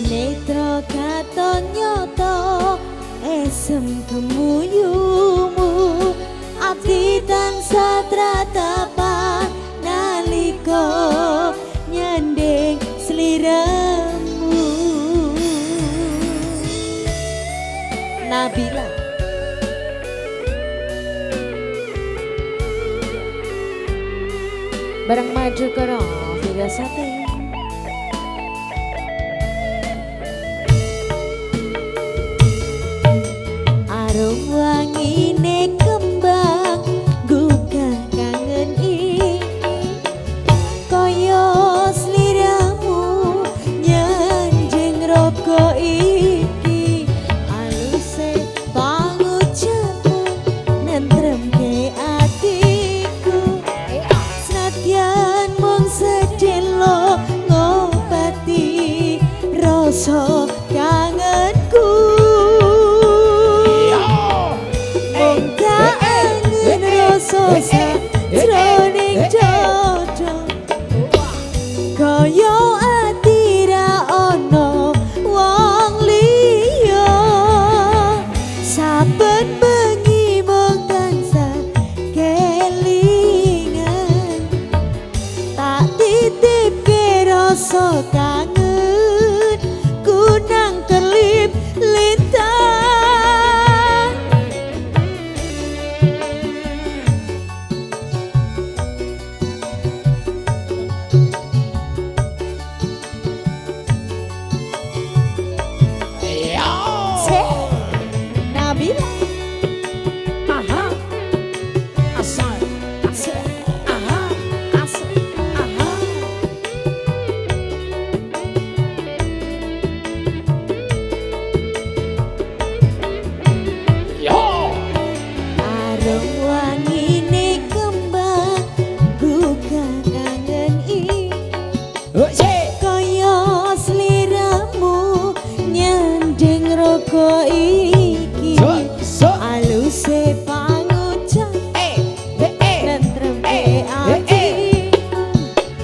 Netra katon nyoto esem kemuyumu ati tansah tratapan naliko nyandeng sliramu. Nabila bareng maju karo Firasati. Arum wangine kembang gugah kangen iki kaya sliramu nyanjing raga iki aluse pangucapmu nentremke atiku senadyan mung sedelo ngobati rasa kangenku. Sosa jroning dodo kaya ati ra ana wong liya saben bengi mung tansah kelingan tak titipke rasa kangen ku nang kelip lintang. Kaya sliramu nyanding raga iki aluse pangucap nentremke ati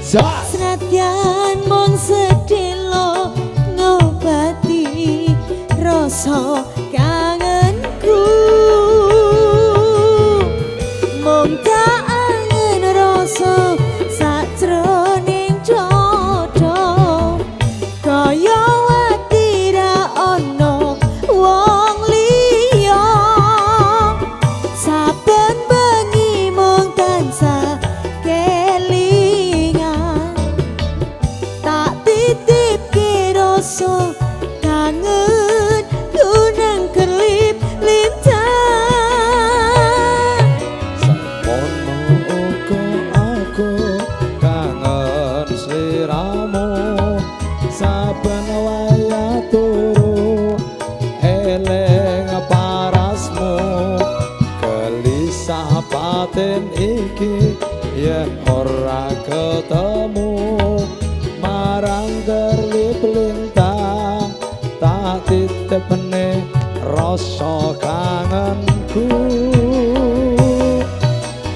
senadyan mung sedelo ngobati rasa kangenku mung tak angen rasa sajroning dodo kaya ati ra ana wong liya saben bengi mung tansah kelingan tak titipke rasa kangen ku nang kelip lintang. Samono uga aku kangen sliramu saben wayah turu eling parasmu gelisah batin iki yen ora ketemu marang gerlip lintang tak titipne rasa kangenku.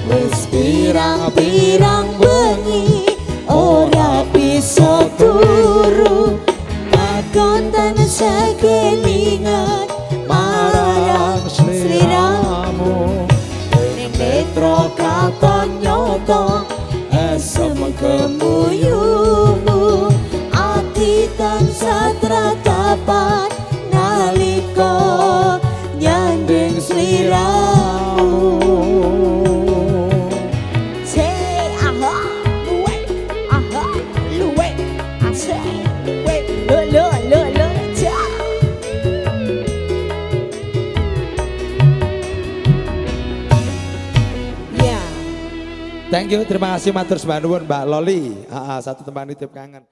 Wis pirang-pirang bengi ora bisa turu takon tansah kelingan marang sliramu ning netra katon nyoto esem kemuyumu ati tansah tratapan naliko nyanding sliramu. Thank you, terima kasih matur sembah nuwun Mbak Loli. Satu teman nitip kangen.